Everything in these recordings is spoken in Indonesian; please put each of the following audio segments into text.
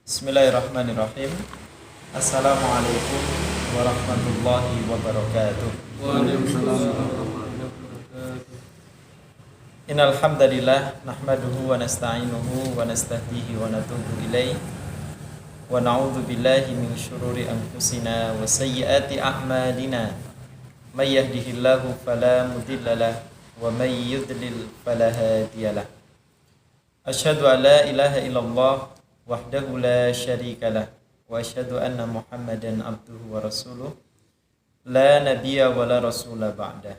Bismillahirrahmanirrahim. Assalamualaikum warahmatullahi wabarakatuh. Waalaikumsalam warahmatullahi wabarakatuh. Innal hamdalillah nahmaduhu wa nasta'inuhu wa nastahdihi wa natubu ilaih wa na'udzu billahi min syururi anfusina wa sayyiati a'malina. May yahdihillahu fala mudhillalah wa may yudlil fala hadiyalah. Asyhadu an la ilaha illallah wahdahu la syarikalah wa asyhadu anna Muhammadan abduhu wa rasuluh la nabiyya wa la rasula ba'dah.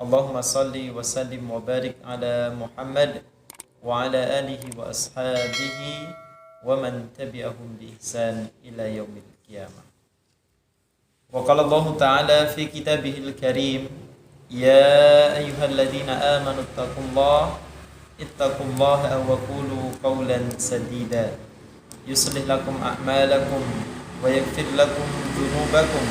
Allahumma salli wa sallim wa barik ala Muhammad wa ala alihi wa ashabihi wa man tabi'ahum bi ihsan ila yaumil qiyamah. Wa qala Allah ta'ala fi kitabihil karim, ya ayyuhalladzina amanu ittaqullaha wa qulu qawlan sadida yuslih lakum a'malakum wa yaghfir lakum dhunubakum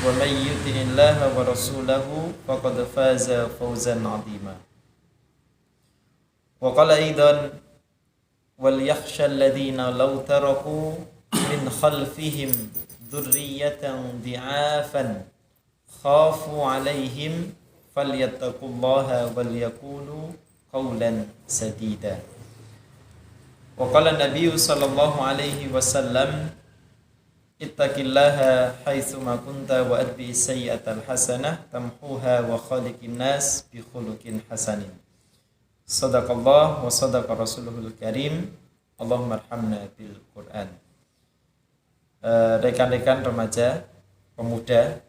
wa may yuti'illaha wa rasulahu faqad faza fawzan 'azima. Wa qala aidan wal yakhsha alladhina law taraku min khalfihim dhurriyatan dhi'afan khafu 'alaihim falyattaqullaha wal yaqulu qawlan sadida. Wa qala Nabi sallallahu alaihi wasallam, ittaqillaha haitsu ma kunta wa atbi sayyi'atal hasanah tamhuha wa khaliqin nas bi khuluqin hasanin. Sadaqallah wa sadaqa rasuluhul karim. Allahumma arhamna bil Qur'an. Rekan-rekan remaja, pemuda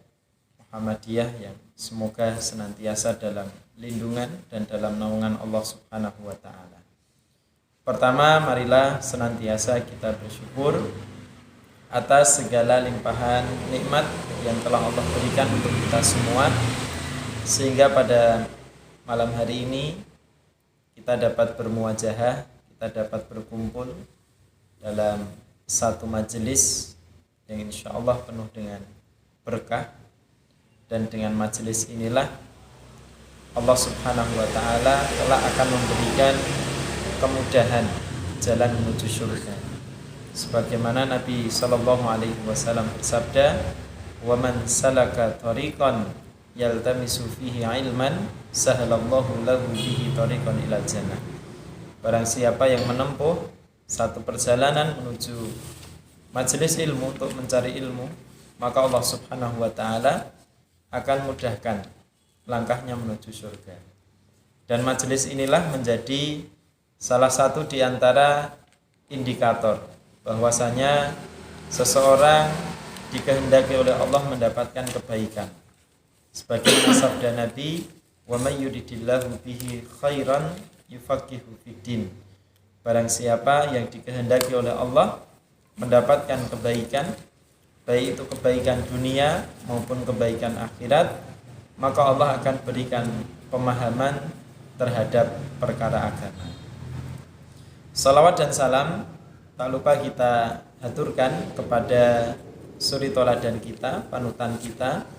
Muhammadiyah yang semoga senantiasa dalam lindungan dan dalam naungan Allah Subhanahu wa taala. Pertama, marilah senantiasa kita bersyukur atas segala limpahan nikmat yang telah Allah berikan untuk kita semua, sehingga pada malam hari ini kita dapat bermuajahah, kita dapat berkumpul dalam satu majelis yang insya Allah penuh dengan berkah. Dan dengan majelis inilah Allah Subhanahu wa taala telah akan memberikan kemudahan jalan menuju surga. Sebagaimana Nabi sallallahu alaihi wasallam bersabda, "Wa man salaka tariqan yaltamisu fihi ilman, sahalallahu lahu bihi tariqan ilal jannah." Barang siapa yang menempuh satu perjalanan menuju majelis ilmu untuk mencari ilmu, maka Allah Subhanahu wa taala akan mudahkan langkahnya menuju surga. Dan majelis inilah menjadi salah satu di antara indikator bahwasanya seseorang dikehendaki oleh Allah mendapatkan kebaikan. Sebagaimana sabda Nabi, "Wa may yuridillahu bihi khairan yufaqihu fiddin." Barang siapa yang dikehendaki oleh Allah mendapatkan kebaikan, baik itu kebaikan dunia maupun kebaikan akhirat, maka Allah akan berikan pemahaman terhadap perkara agama. Salawat dan salam tak lupa kita haturkan kepada suri toladan kita, panutan kita,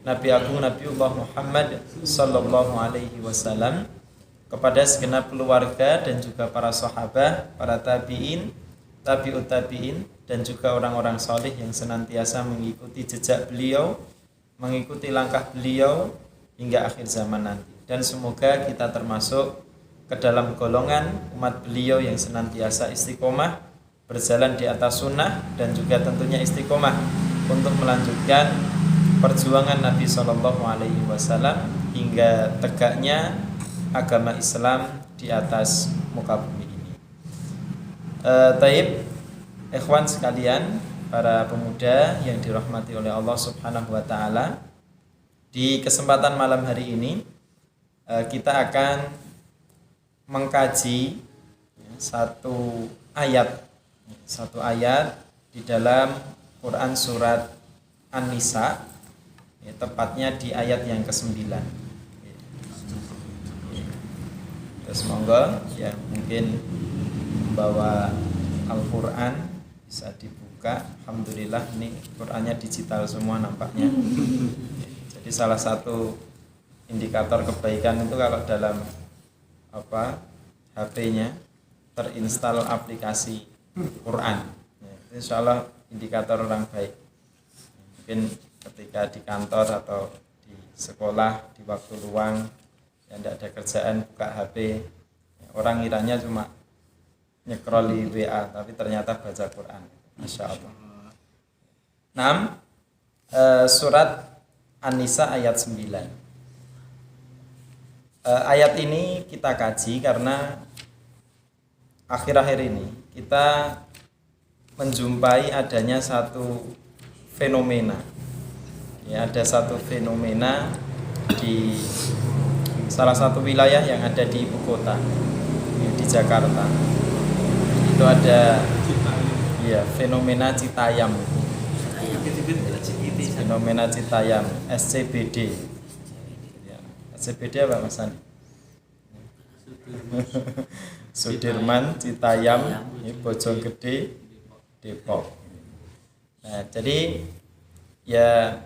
Nabi Agung Nabiullah Muhammad sallallahu alaihi wasallam, kepada segenap keluarga dan juga para sahabat, para tabi'in, tabi'ut tabi'in, dan juga orang-orang saleh yang senantiasa mengikuti jejak beliau, mengikuti langkah beliau hingga akhir zaman nanti. Dan semoga kita termasuk ke dalam golongan umat beliau yang senantiasa istiqomah berjalan di atas sunnah, dan juga tentunya istiqomah untuk melanjutkan perjuangan Nabi Shallallahu Alaihi Wasallam hingga tegaknya agama Islam di atas muka bumi ini. Taib, ikhwan sekalian, para pemuda yang dirahmati oleh Allah Subhanahu wa taala, di kesempatan malam hari ini kita akan mengkaji satu ayat di dalam Quran surat An-Nisa, tepatnya di ayat yang ke-9. Terus monggo yang mungkin membawa Al-Quran bisa dibuka. Alhamdulillah ini Qurannya digital semua nampaknya. Jadi salah satu indikator kebaikan itu kalau dalam HP-nya terinstal aplikasi Quran. Ya, itu insya Allah indikator orang baik. Mungkin ketika di kantor atau di sekolah di waktu luang yang tidak ada kerjaan buka HP, ya, orang ngiranya cuma nyekrol di WA tapi ternyata baca Quran. Masya Allah. 6. Surat An-Nisa ayat 9. Ayat ini kita kaji karena akhir-akhir ini kita menjumpai adanya satu fenomena. Ya, ada satu fenomena di salah satu wilayah yang ada di ibu kota, ya, di Jakarta. Itu ada ya fenomena Citayam. Fenomena Citayam, SCBD. Ya, SCBD apa Mas Andi? Sudirman, Citayam, Bojonggede, Depok. Nah, jadi ya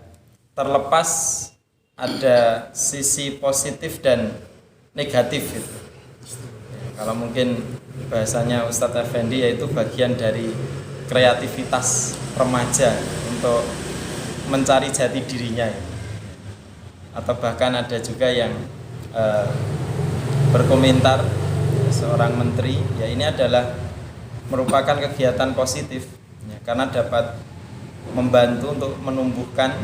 terlepas ada sisi positif dan negatif itu. Ya, kalau mungkin bahasanya Ustadz Effendi yaitu bagian dari kreativitas remaja untuk mencari jati dirinya. Atau bahkan ada juga yang berkomentar seorang menteri, ya ini adalah merupakan kegiatan positif ya, karena dapat membantu untuk menumbuhkan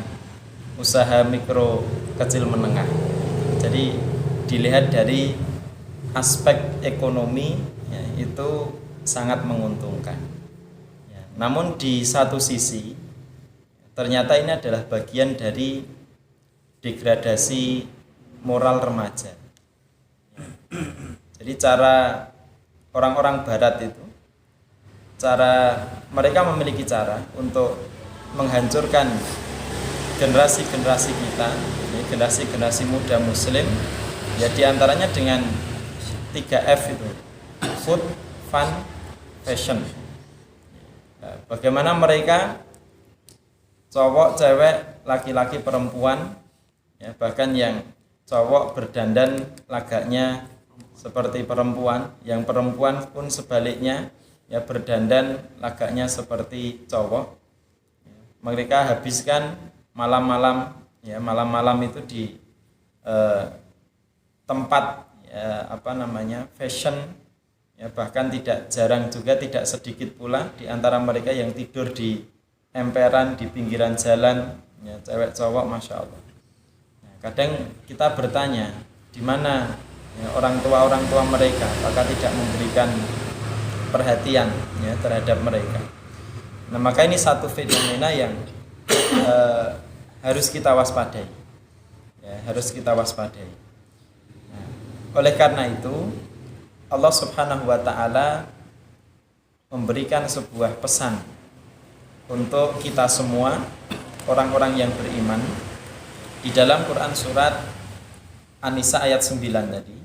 usaha mikro kecil menengah. Jadi dilihat dari aspek ekonomi ya, itu sangat menguntungkan ya. Namun di satu sisi ternyata ini adalah bagian dari degradasi moral remaja. Jadi cara orang-orang barat itu, cara mereka memiliki cara untuk menghancurkan generasi-generasi kita, generasi-generasi muda muslim, ya diantaranya dengan 3F itu, food, fun, fashion. Bagaimana mereka cowok, cewek, laki-laki, perempuan, ya, bahkan yang cowok berdandan lagaknya seperti perempuan, yang perempuan pun sebaliknya ya berdandan lagaknya seperti cowok. Mereka habiskan malam-malam ya, malam-malam itu di tempat ya, fashion ya, bahkan tidak jarang juga tidak sedikit pula di antara mereka yang tidur di emperan di pinggiran jalan ya, cewek cowok, masya Allah. Nah, kadang kita bertanya di mana ya, orang tua mereka, apakah tidak memberikan perhatian ya, terhadap mereka. Nah, maka ini satu fenomena yang harus kita waspadai ya, harus kita waspadai. Nah, oleh karena itu Allah Subhanahu wa ta'ala memberikan sebuah pesan untuk kita semua orang-orang yang beriman di dalam Quran surat An-Nisa ayat 9 tadi.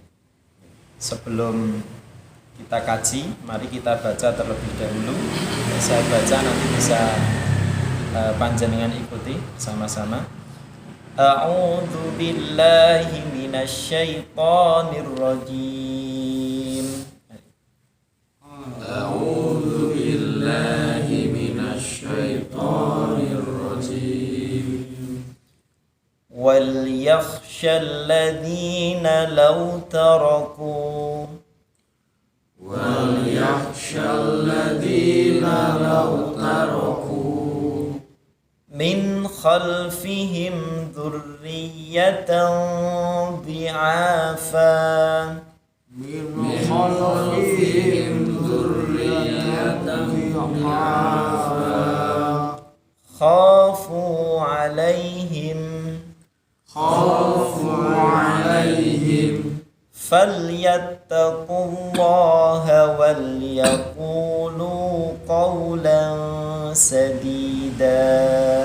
Sebelum kita kaji, mari kita baca terlebih dahulu. Saya baca, nanti bisa panjenengan ikuti sama-sama. A'udzu billahi minasyaitonir rajim. A'udzu billahi minasyaitonir rajim. Wal yakhshal ladzina law taraku وليخشى الذين لو تركوا min khalfihim dzurriyyatan dhi'afa من خلفهم ذرية ضعافا khafu alaihim falyattaqullaha wal yaqulu qawlan sadida.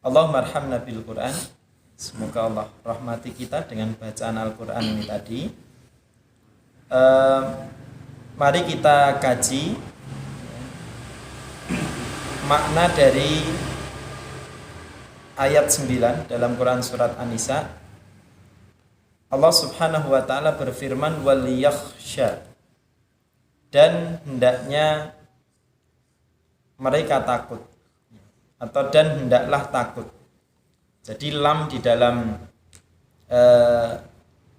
Allahumma arhamna bil Quran. Semoga Allah rahmati kita dengan bacaan Al-Quran ini tadi. Mari kita kaji makna dari ayat 9 dalam Quran surat An-Nisa, Allah Subhanahu wa taala berfirman wal yakhsha, dan hendaknya mereka takut, atau dan hendaklah takut. Jadi lam di dalam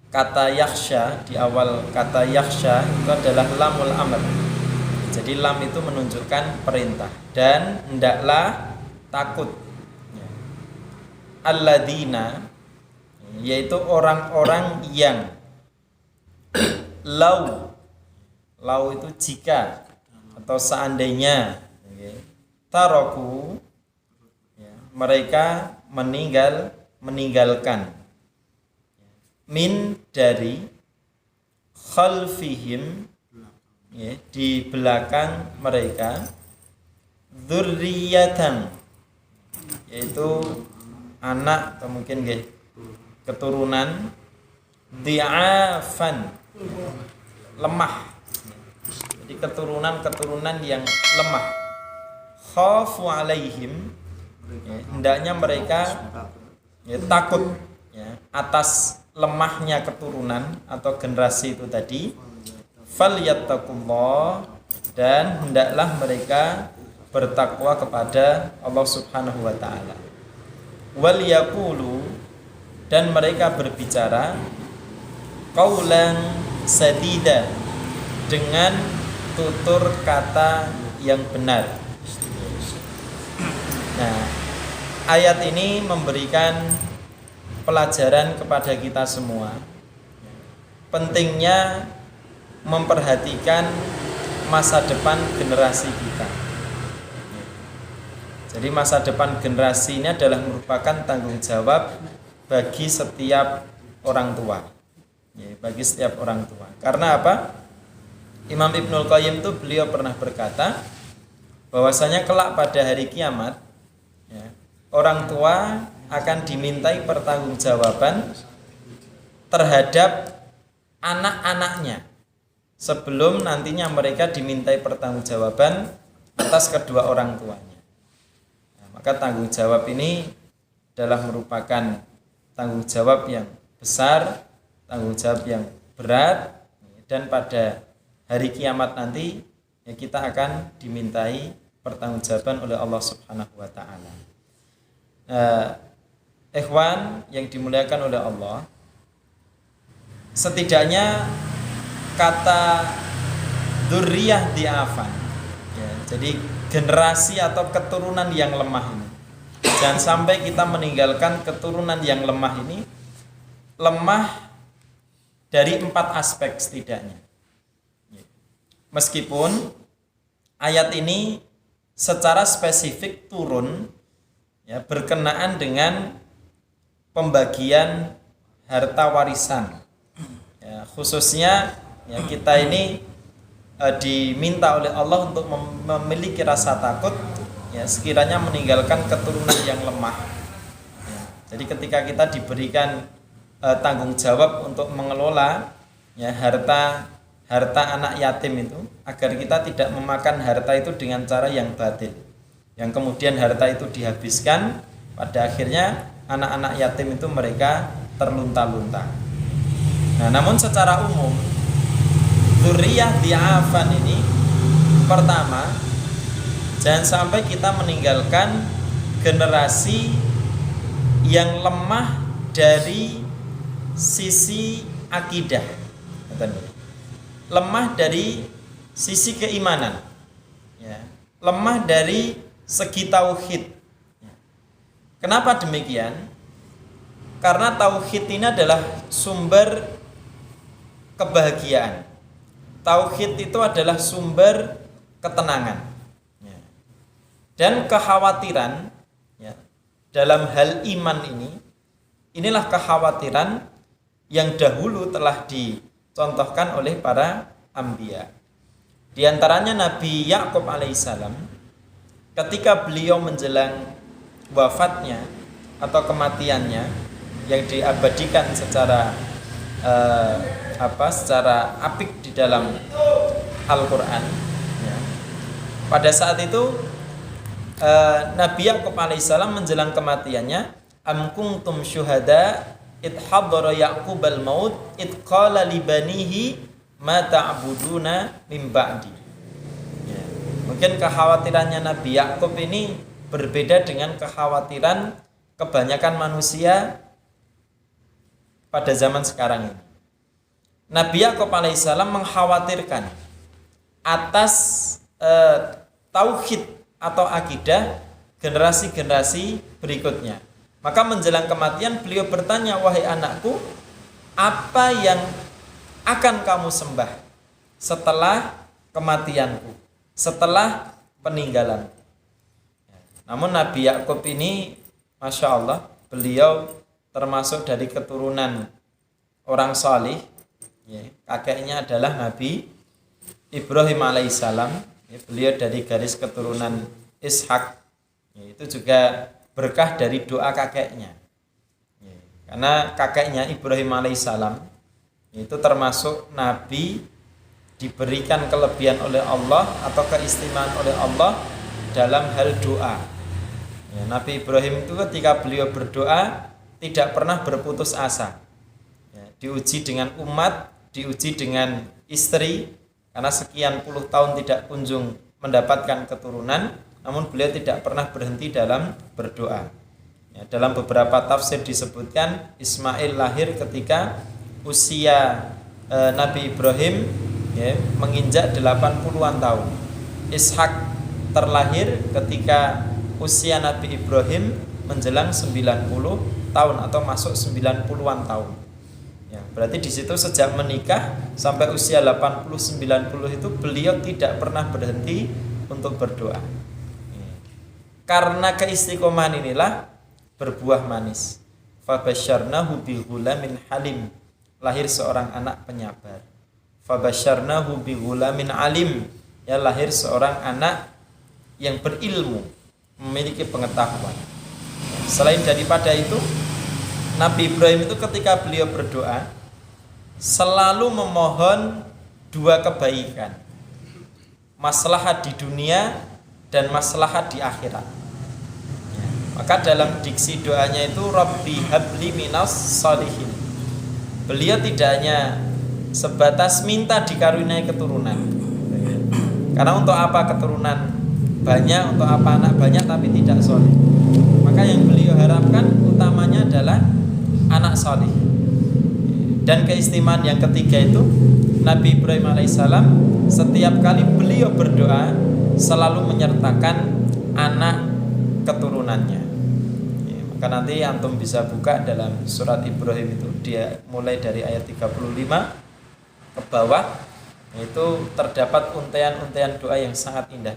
kata yakhsha, di awal kata yakhsha itu adalah lamul amr. Jadi lam itu menunjukkan perintah, dan hendaklah takut. Alladzina, yaitu orang-orang yang lau itu jika atau seandainya, taroku, mereka meninggalkan, min dari, khalfihim, di belakang mereka, dzurriyyatan, yaitu anak atau mungkin keturunan, di'afan, lemah. Jadi keturunan yang lemah. Khafu alaihim, hendaknya mereka takut atas lemahnya keturunan atau generasi itu tadi. Falyattaqullah, dan hendaklah mereka bertakwa kepada Allah Subhanahu wa taala. Wal yaqulu, dan mereka berbicara qaulan sadida, dengan tutur kata yang benar. Nah, ayat ini memberikan pelajaran kepada kita semua, pentingnya memperhatikan masa depan generasi kita. Jadi masa depan generasi ini adalah merupakan tanggung jawab bagi setiap orang tua, bagi setiap orang tua. Karena apa? Imam Ibnul Qayyim itu beliau pernah berkata bahwasanya kelak pada hari kiamat, orang tua akan dimintai pertanggungjawaban terhadap anak-anaknya sebelum nantinya mereka dimintai pertanggungjawaban atas kedua orang tuanya. Maka tanggung jawab ini adalah merupakan tanggung jawab yang besar, tanggung jawab yang berat, dan pada hari kiamat nanti kita akan dimintai pertanggungjawaban oleh Allah Subhanahu wa taala. Ikhwan yang dimuliakan oleh Allah, setidaknya kata dzurriyah di'afan, jadi generasi atau keturunan yang lemah ini, jangan sampai kita meninggalkan keturunan yang lemah ini, lemah dari 4 aspek setidaknya. Meskipun ayat ini secara spesifik turun berkenaan dengan pembagian harta warisan, khususnya kita ini diminta oleh Allah untuk memiliki rasa takut sekiranya meninggalkan keturunan yang lemah. Jadi ketika kita diberikan tanggung jawab untuk mengelola harta anak yatim itu, agar kita tidak memakan harta itu dengan cara yang batil, yang kemudian harta itu dihabiskan, pada akhirnya anak-anak yatim itu mereka terlunta-lunta. Nah, namun secara umum dzurriyah di'afan ini, pertama, jangan sampai kita meninggalkan generasi yang lemah dari sisi akidah, lemah dari sisi keimanan, lemah dari segi tauhid. Kenapa demikian? Karena tauhid ini adalah sumber kebahagiaan. Tauhid itu adalah sumber ketenangan. Dan kekhawatiran dalam hal iman ini, inilah kekhawatiran yang dahulu telah dicontohkan oleh para anbiya. Di antaranya Nabi Yakub alaihissalam, ketika beliau menjelang wafatnya atau kematiannya yang diabadikan secara secara apik di dalam Al-Quran, pada saat itu Nabi Yakub alaihissalam menjelang kematiannya, am kuntum syuhada id hadara Yaqubal maut id qala li banihi ma ta'buduna min ba'di. Ya. Mungkin kekhawatirannya Nabi Yakub ini berbeda dengan kekhawatiran kebanyakan manusia pada zaman sekarang ini. Nabi Yakub alaihissalam mengkhawatirkan atas tauhid atau akidah generasi-generasi berikutnya. Maka menjelang kematian beliau bertanya, wahai anakku, apa yang akan kamu sembah setelah kematianku, setelah peninggalanku? Namun Nabi Yakub ini, Masya Allah, beliau termasuk dari keturunan orang salih. Kakeknya adalah Nabi Ibrahim alaihissalam. Beliau dari garis keturunan Ishak. Itu juga berkah dari doa kakeknya. Karena kakeknya Ibrahim alaihissalam itu termasuk Nabi diberikan kelebihan oleh Allah atau keistimewaan oleh Allah dalam hal doa. Nabi Ibrahim itu ketika beliau berdoa tidak pernah berputus asa. Diuji dengan umat, diuji dengan istri, karena sekian puluh tahun tidak kunjung mendapatkan keturunan, namun beliau tidak pernah berhenti dalam berdoa. Dalam beberapa tafsir disebutkan Ismail lahir ketika usia Nabi Ibrahim menginjak 80-an tahun. Ishak terlahir ketika usia Nabi Ibrahim menjelang 90 tahun atau masuk 90-an tahun. Berarti di situ sejak menikah sampai usia 80-90 itu beliau tidak pernah berhenti untuk berdoa. Karena keistiqomahan inilah berbuah manis. Fabasyarnahu bighulamin halim. Lahir seorang anak penyabar. Fabasyarnahu bighulamin alim. Ya, lahir seorang anak yang berilmu, memiliki pengetahuan. Selain daripada itu, Nabi Ibrahim itu ketika beliau berdoa selalu memohon dua kebaikan, maslahat di dunia dan maslahat di akhirat. Maka dalam diksi doanya itu Rabbi habli minas sholihin. Beliau tidak hanya sebatas minta dikaruniai keturunan. Karena untuk apa keturunan banyak, untuk apa anak banyak tapi tidak sholih. Maka yang beliau harapkan utamanya adalah anak sholih. Dan keistimewaan yang ketiga itu Nabi Ibrahim alaihissalam setiap kali beliau berdoa selalu menyertakan anak keturunannya. Maka nanti antum bisa buka dalam surat Ibrahim itu, dia mulai dari ayat 35 ke bawah, itu terdapat untayan-untayan doa yang sangat indah.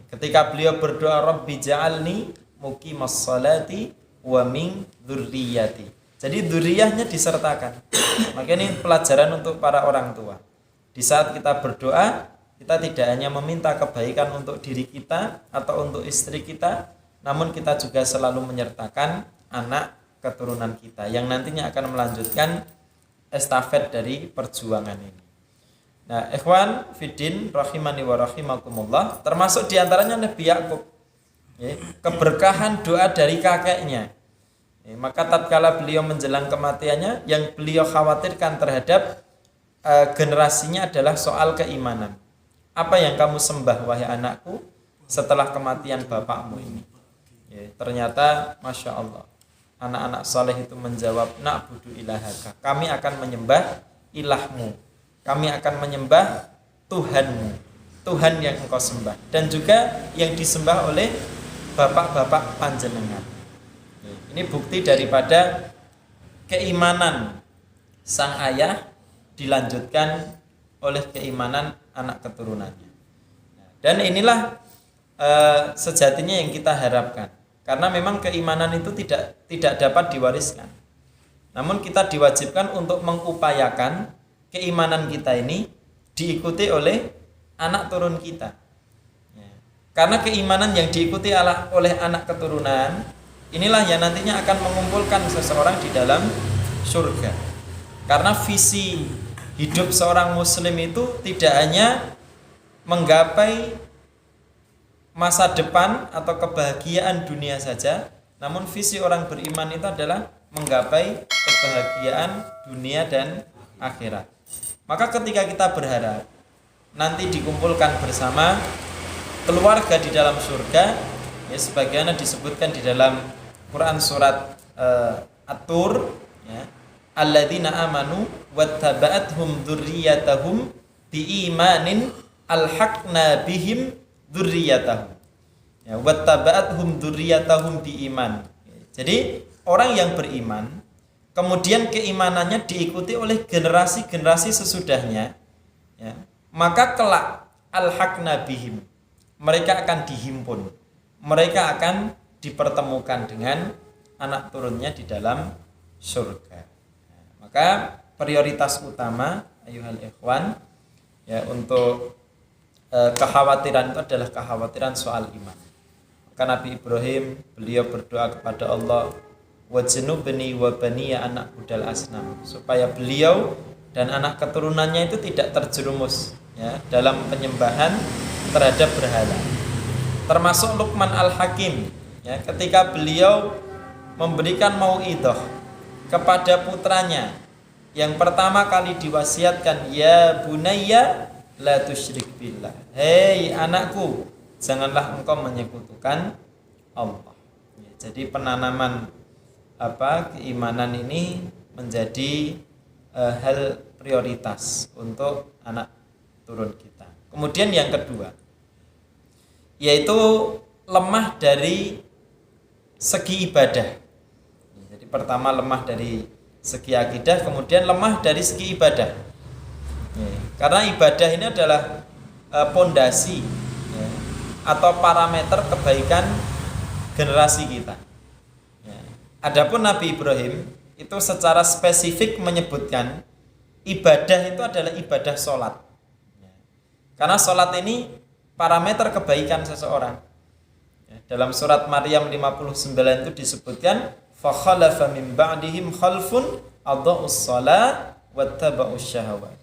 Ketika beliau berdoa Rabbi ja'alni muqimas sholati wa min dzurriyyati. Jadi dzurriyyahnya disertakan. Maka ini pelajaran untuk para orang tua. Di saat kita berdoa, kita tidak hanya meminta kebaikan untuk diri kita atau untuk istri kita, namun kita juga selalu menyertakan anak keturunan kita yang nantinya akan melanjutkan estafet dari perjuangan ini. Nah, ikhwan fiddin rahimani wa rahimakumullah, termasuk diantaranya Nabi Yakub, keberkahan doa dari kakeknya. Maka tatkala beliau menjelang kematiannya, yang beliau khawatirkan terhadap generasinya adalah soal keimanan. Apa yang kamu sembah wahai anakku setelah kematian bapakmu ini? Ternyata Masya Allah, anak-anak soleh itu menjawab, na'budu ilahaka, kami akan menyembah ilahmu, kami akan menyembah Tuhanmu, Tuhan yang engkau sembah, dan juga yang disembah oleh bapak-bapak panjenengan. Ini bukti daripada keimanan sang ayah dilanjutkan oleh keimanan anak keturunannya. Dan inilah sejatinya yang kita harapkan. Karena memang keimanan itu tidak dapat diwariskan. Namun kita diwajibkan untuk mengupayakan keimanan kita ini diikuti oleh anak turun kita. Karena keimanan yang diikuti oleh anak keturunan, inilah yang nantinya akan mengumpulkan seseorang di dalam surga. Karena visi hidup seorang muslim itu tidak hanya menggapai masa depan atau kebahagiaan dunia saja, namun visi orang beriman itu adalah menggapai kebahagiaan dunia dan akhirat. Maka ketika kita berharap nanti dikumpulkan bersama keluarga di dalam surga, ya sebagaimana disebutkan di dalam Quran surat At-Tur, ya, alladzina amanu wattaba'athum dzurriyyatahum biimanin alhaqna bihim dzurriyyatahum, ya, wattaba'athum dzurriyyatahum biiman. Jadi orang yang beriman kemudian keimanannya diikuti oleh generasi-generasi sesudahnya, ya, maka kelak alhaqna bihim, mereka akan dihimpun, mereka akan dipertemukan dengan anak turunnya di dalam surga. Nah, maka prioritas utama ayuhal ikhwan, ya, untuk kekhawatiran itu adalah kekhawatiran soal iman. Maka Nabi Ibrahim, beliau berdoa kepada Allah, wajnubni wa baniya anak budal asnam, supaya beliau dan anak keturunannya itu tidak terjerumus, ya, dalam penyembahan terhadap berhala. Termasuk Luqman Al-Hakim, ya, ketika beliau memberikan mauidhah kepada putranya yang pertama kali diwasiatkan, ya bunayya la tusyrik billah, hei anakku, janganlah engkau menyekutukan Allah. Ya, jadi penanaman keimanan ini menjadi hal prioritas untuk anak turun kita. Kemudian yang kedua, yaitu lemah dari segi ibadah. Jadi pertama lemah dari segi akidah, kemudian lemah dari segi ibadah. Ya, karena ibadah ini adalah pondasi, ya, atau parameter kebaikan generasi kita. Ya. Adapun Nabi Ibrahim itu secara spesifik menyebutkan ibadah itu adalah ibadah sholat. Ya. Karena sholat ini parameter kebaikan seseorang. Ya, dalam surat Maryam 59 itu disebutkan, fa khalafa min ba'dihim khalfun adha'us shalah wattaba'us syahawat.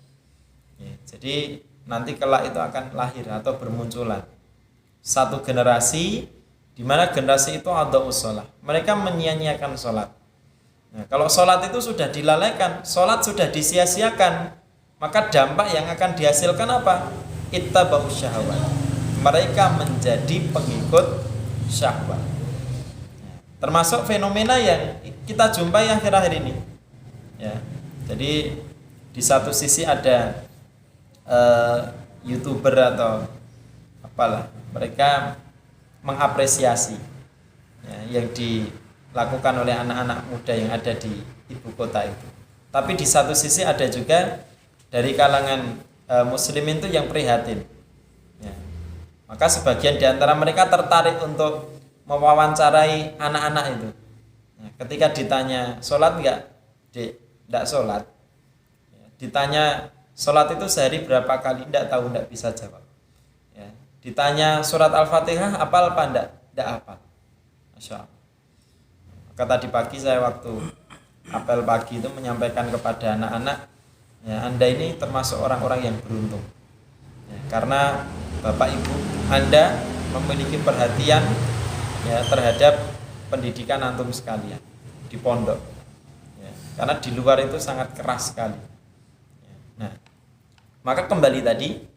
Ya, jadi nanti kelak itu akan lahir atau bermunculan satu generasi di mana generasi itu adha'us shalah. Mereka menyia-nyiakan salat. Nah, kalau salat itu sudah dilalaikan, salat sudah disia-siakan, maka dampak yang akan dihasilkan apa? Ittaba'us syahawat. Mereka menjadi pengikut syahwat. Termasuk fenomena yang kita jumpai akhir-akhir ini. Ya, jadi di satu sisi ada YouTuber atau apalah, mereka mengapresiasi, ya, yang dilakukan oleh anak-anak muda yang ada di ibu kota itu. Tapi di satu sisi ada juga dari kalangan muslimin itu yang prihatin. Ya. Maka sebagian di antara mereka tertarik untuk mewawancarai anak-anak itu. Nah, ketika ditanya sholat enggak? Dek, enggak sholat. Ya, ditanya sholat itu sehari berapa kali? Enggak tahu, enggak bisa jawab. Ya, ditanya surat Al-Fatihah hafal apa enggak? Enggak hafal. Masya Allah. Maka tadi pagi saya waktu apel pagi itu menyampaikan kepada anak-anak, ya, Anda ini termasuk orang-orang yang beruntung. Ya, karena Bapak Ibu Anda memiliki perhatian, ya, terhadap pendidikan antum sekalian di pondok, ya, karena di luar itu sangat keras sekali. Ya, nah, maka kembali tadi,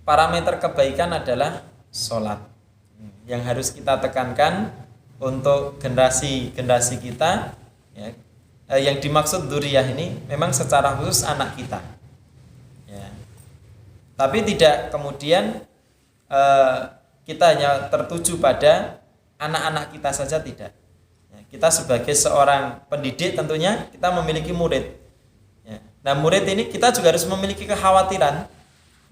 parameter kebaikan adalah sholat, yang harus kita tekankan untuk generasi kita, ya. Yang dimaksud dzurriyyah ini memang secara khusus anak kita, ya. Tapi tidak kemudian kita hanya tertuju pada anak-anak kita saja, tidak. Ya, kita sebagai seorang pendidik tentunya kita memiliki murid. Ya. Nah, murid ini kita juga harus memiliki kekhawatiran,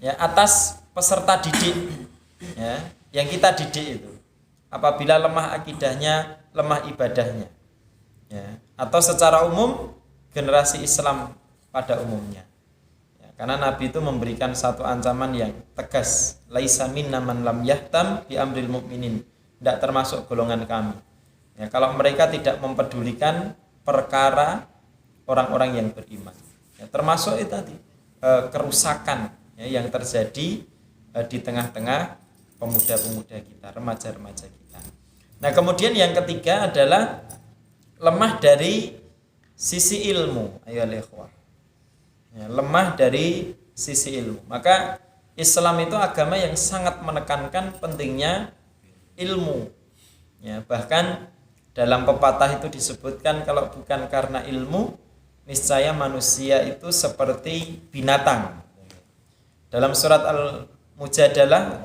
ya, atas peserta didik, ya, yang kita didik itu. Apabila lemah akidahnya, lemah ibadahnya, ya, atau secara umum generasi Islam pada umumnya. Karena Nabi itu memberikan satu ancaman yang tegas, laisa minna man lam yahtam bi amril mu'minin, tidak termasuk golongan kami. Ya, kalau mereka tidak mempedulikan perkara orang-orang yang beriman. Ya, termasuk itu tadi kerusakan, ya, yang terjadi di tengah-tengah pemuda-pemuda kita, remaja-remaja kita. Nah, kemudian yang ketiga adalah lemah dari sisi ilmu. Ayo ikhwah. Ya, lemah dari sisi ilmu. Maka Islam itu agama yang sangat menekankan pentingnya ilmu. Ya, bahkan dalam pepatah itu disebutkan kalau bukan karena ilmu, niscaya manusia itu seperti binatang. Dalam surat Al-Mujadilah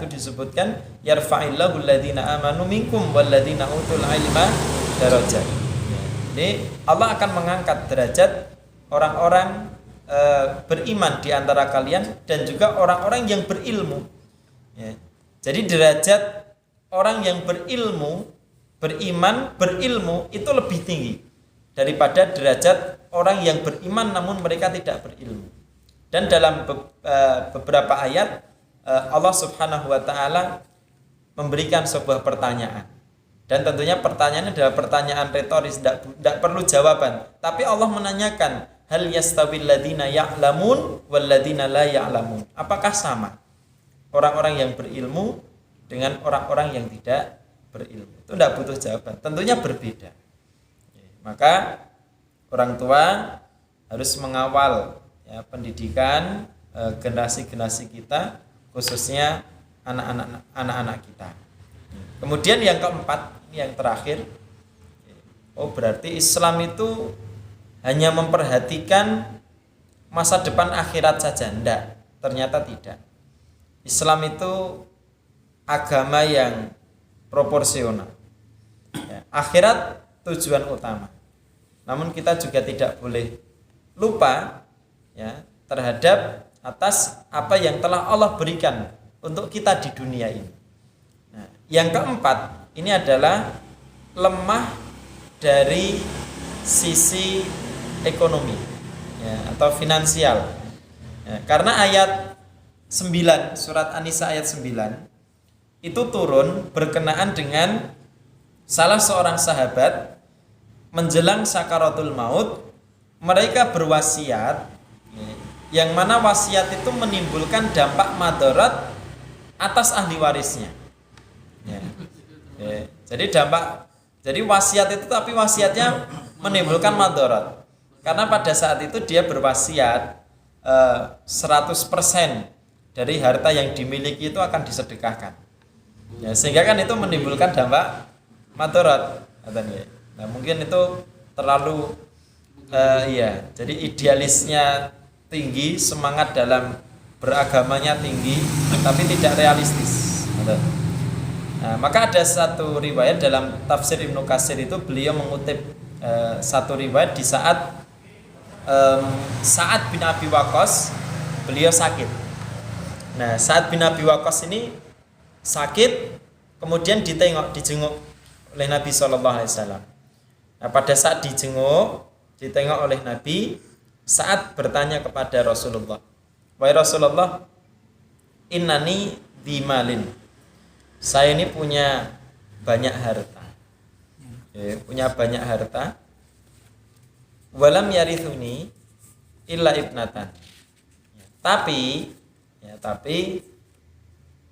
itu disebutkan yarfa'illahu alladhina amanu minkum walladhina utul ilma darajat. Jadi Allah akan mengangkat derajat orang-orang beriman di antara kalian dan juga orang-orang yang berilmu. Ya. Jadi derajat orang yang berilmu, beriman, berilmu itu lebih tinggi daripada derajat orang yang beriman namun mereka tidak berilmu. Dan dalam beberapa ayat Allah Subhanahu wa taala memberikan sebuah pertanyaan. Dan tentunya pertanyaannya adalah pertanyaan retoris, tidak perlu jawaban. Tapi Allah menanyakan, hal yastawil ladzina ya'lamun wal ladzina la ya'lamun. Apakah sama orang-orang yang berilmu dengan orang-orang yang tidak berilmu? Itu tidak butuh jawaban. Tentunya berbeda. Maka orang tua harus mengawal ya, pendidikan generasi-generasi kita, khususnya anak-anak kita. Kemudian yang keempat, yang terakhir, berarti Islam itu hanya memperhatikan masa depan akhirat saja. Tidak, ternyata tidak. Islam itu agama yang proporsional. Ya, akhirat tujuan utama. Namun kita juga tidak boleh lupa ya terhadap atas apa yang telah Allah berikan untuk kita di dunia ini. Nah, yang keempat ini adalah lemah dari sisi ekonomi ya, atau finansial ya, karena ayat 9 surat An-Nisa ayat 9 itu turun berkenaan dengan salah seorang sahabat menjelang sakaratul maut, mereka berwasiat ya, yang mana wasiat itu menimbulkan dampak madarat atas ahli warisnya ya. Ya, jadi wasiat itu tapi wasiatnya menimbulkan madarat. Karena pada saat itu dia berwasiat 100% dari harta yang dimiliki itu akan disedekahkan. Ya, sehingga kan itu menimbulkan dampak madarat. Nah, mungkin itu terlalu jadi idealisnya tinggi, semangat dalam beragamanya tinggi, tapi tidak realistis. Nah, maka ada satu riwayat dalam tafsir Ibnu Katsir itu beliau mengutip satu riwayat di saat Sa'ad bin Abi Waqqas beliau sakit. Nah, Sa'ad bin Abi Waqqas ini sakit, kemudian dijenguk oleh Nabi SAW. Nah, pada saat ditengok oleh Nabi, Sa'ad bertanya kepada Rasulullah, wahai Rasulullah, innani dimalin, saya ini punya banyak harta, walam yarithuni illa ibnatan, tapi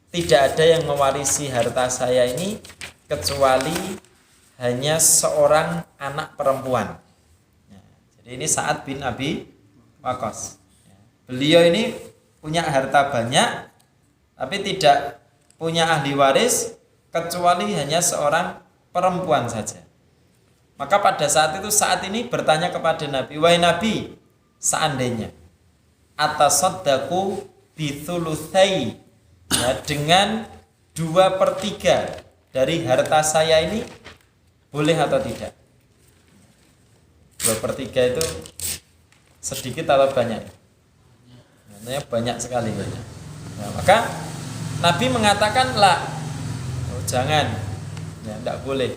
tidak ada yang mewarisi harta saya ini kecuali hanya seorang anak perempuan. Jadi ini Sa'ad bin Abi Waqqas. Beliau ini punya harta banyak, tapi tidak punya ahli waris kecuali hanya seorang perempuan saja. Maka pada saat itu Sa'ad ini bertanya kepada Nabi, wahai Nabi, seandainya atasaddaqu bithulutsai, ya, dengan 2/3 dari harta saya ini boleh atau tidak? 2/3 itu sedikit atau banyak? Namanya banyak sekali. Nah, maka Nabi mengatakan lah, jangan, ya, tidak boleh.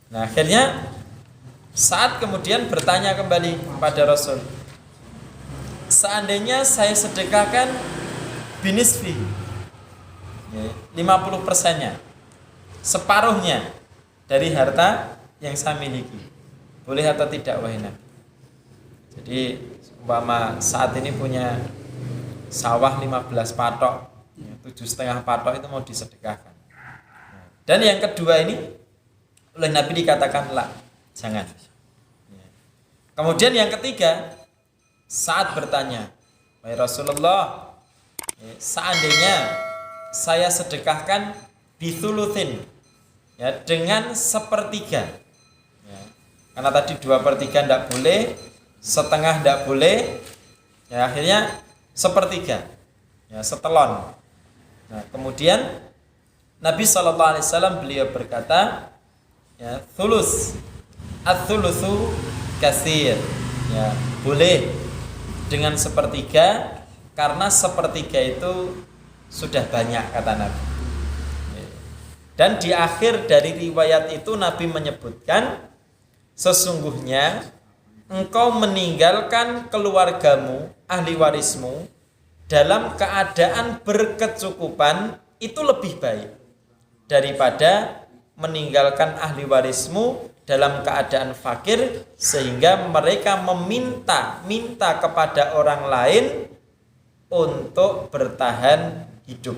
Nah, akhirnya Sa'ad kemudian bertanya kembali kepada Rasul, seandainya saya sedekahkan binisfi, 50%-nya, separuhnya dari harta yang saya miliki, boleh atau tidak wahai Nabi? Jadi umpama saat ini punya sawah 15 patok, 7,5 patok itu mau disedekahkan. Dan yang kedua ini oleh Nabi dikatakan lah, jangan. Kemudian yang ketiga, saat bertanya, wahai Rasulullah, seandainya saya sedekahkan bithuluthin, ya, dengan sepertiga, ya, karena tadi 2/3 tidak boleh, setengah tidak boleh, ya, akhirnya sepertiga, ya, setelon. Nah, kemudian Nabi SAW beliau berkata, ya, thulus, at-thuluthu katsir, ya, boleh dengan sepertiga karena sepertiga itu sudah banyak, kata Nabi. Dan di akhir dari riwayat itu Nabi menyebutkan, sesungguhnya engkau meninggalkan keluargamu, ahli warismu dalam keadaan berkecukupan itu lebih baik daripada meninggalkan ahli warismu dalam keadaan fakir sehingga mereka minta kepada orang lain untuk bertahan hidup.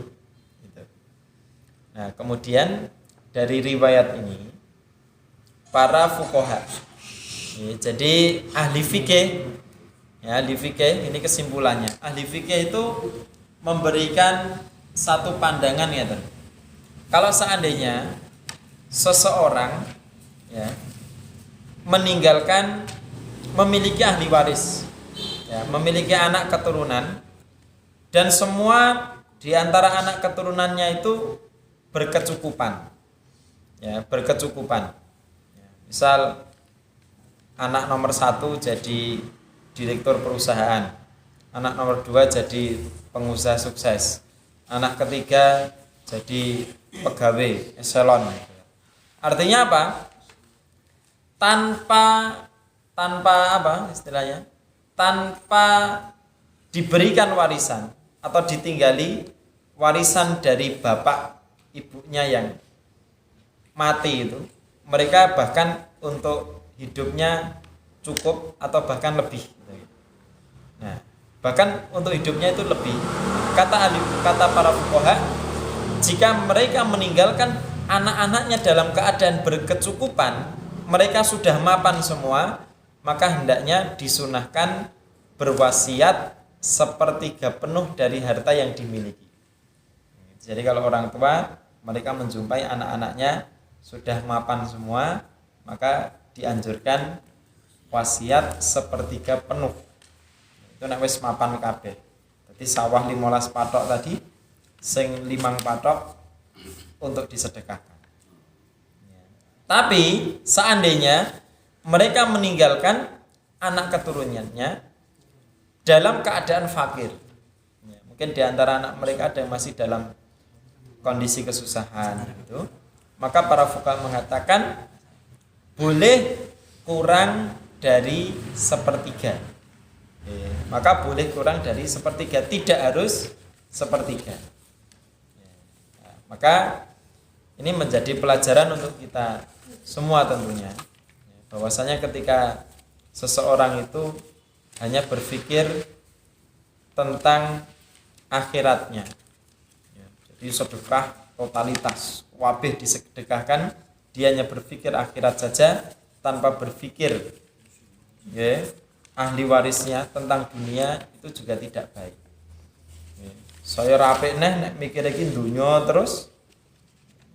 Nah, kemudian dari riwayat ini para fuqaha, jadi ahli fikih, ya, ahli fikih ini kesimpulannya. Ahli fikih itu memberikan satu pandangan, ya, kalau seandainya seseorang, ya, meninggalkan, memiliki ahli waris, ya, memiliki anak keturunan, dan semua di antara anak keturunannya itu berkecukupan, ya, berkecukupan. Ya, misal anak nomor 1 jadi direktur perusahaan, anak nomor 2 jadi pengusaha sukses, anak ketiga jadi pegawai eselon. Artinya apa? Tanpa apa istilahnya? Tanpa diberikan warisan atau ditinggali warisan dari bapak ibunya yang mati itu, mereka bahkan untuk hidupnya cukup atau bahkan lebih. Nah, bahkan untuk hidupnya itu lebih. Kata para fuqaha, jika mereka meninggalkan anak-anaknya dalam keadaan berkecukupan, mereka sudah mapan semua, maka hendaknya disunahkan berwasiat sepertiga penuh dari harta yang dimiliki. Jadi kalau orang tua mereka menjumpai anak-anaknya sudah mapan semua, maka dianjurkan wasiat sepertiga penuh. Itu nek wis mapan kabeh. Jadi sawah 15 patok tadi, sing 5 patok untuk disedekahkan. Tapi seandainya mereka meninggalkan anak keturunannya dalam keadaan fakir, mungkin di antara anak mereka ada yang masih dalam kondisi kesusahan, gitu, maka para fuqaha mengatakan boleh kurang dari sepertiga. Maka boleh kurang dari sepertiga, tidak harus sepertiga. Maka ini menjadi pelajaran untuk kita semua tentunya, bahwasanya ketika seseorang itu hanya berpikir tentang akhiratnya, jadi sedekah totalitas, wabih disedekahkan, dia hanya berpikir akhirat saja tanpa berpikir, ya, ahli warisnya tentang dunia, itu juga tidak baik. Saya rapik nek mikir iki dunia terus,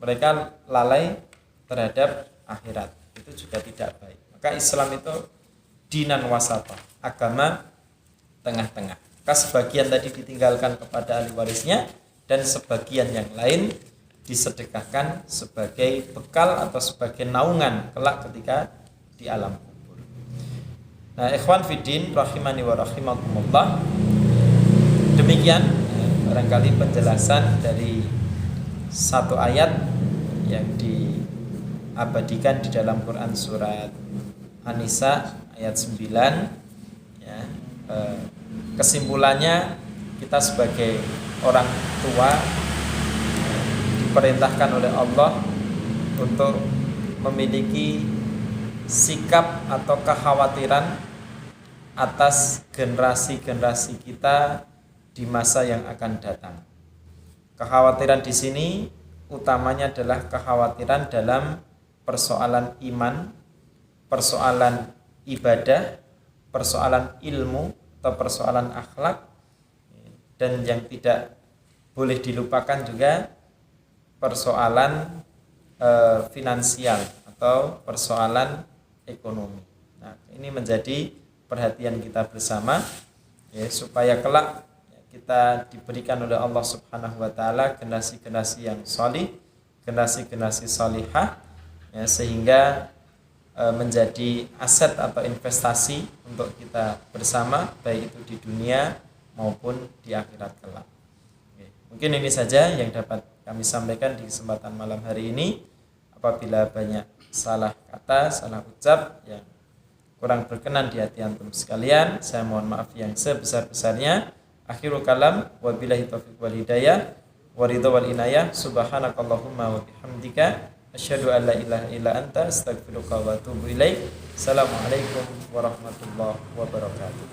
mereka lalai terhadap akhirat, itu juga tidak baik. Maka Islam itu dinan wasata, agama tengah-tengah. Maka sebagian tadi ditinggalkan kepada ahli warisnya dan sebagian yang lain disedekahkan sebagai bekal atau sebagai naungan kelak ketika di alam kubur. Nah, ikhwan fiddin rahimani wa rahimakumullah, demikian barangkali penjelasan dari satu ayat yang diabadikan di dalam Quran surat An-Nisa ayat 9, ya. Kesimpulannya, kita sebagai orang tua diperintahkan oleh Allah untuk memiliki sikap atau kekhawatiran atas generasi-generasi kita di masa yang akan datang. Kekhawatiran di sini utamanya adalah kekhawatiran dalam persoalan iman, persoalan ibadah, persoalan ilmu atau persoalan akhlak, dan yang tidak boleh dilupakan juga persoalan finansial atau persoalan ekonomi. Nah, ini menjadi perhatian kita bersama ya, supaya kelak kita diberikan oleh Allah Subhanahu wa taala generasi-generasi yang salih, generasi-generasi salihah ya, sehingga menjadi aset atau investasi untuk kita bersama, baik itu di dunia maupun di akhirat kelak. Oke, mungkin ini saja yang dapat kami sampaikan di kesempatan malam hari ini. Apabila banyak salah kata, salah ucap yang kurang berkenan di hati antum sekalian, saya mohon maaf yang sebesar-besarnya. Akhirul kalam, wabillahi taufiq wal hidayah, waridha wal inayah, subhanakallahumma wa bihamdika, asyhadu an la ilaha illa anta, astaghfiruka wa atubu ilaik. Assalamualaikum warahmatullahi wabarakatuh.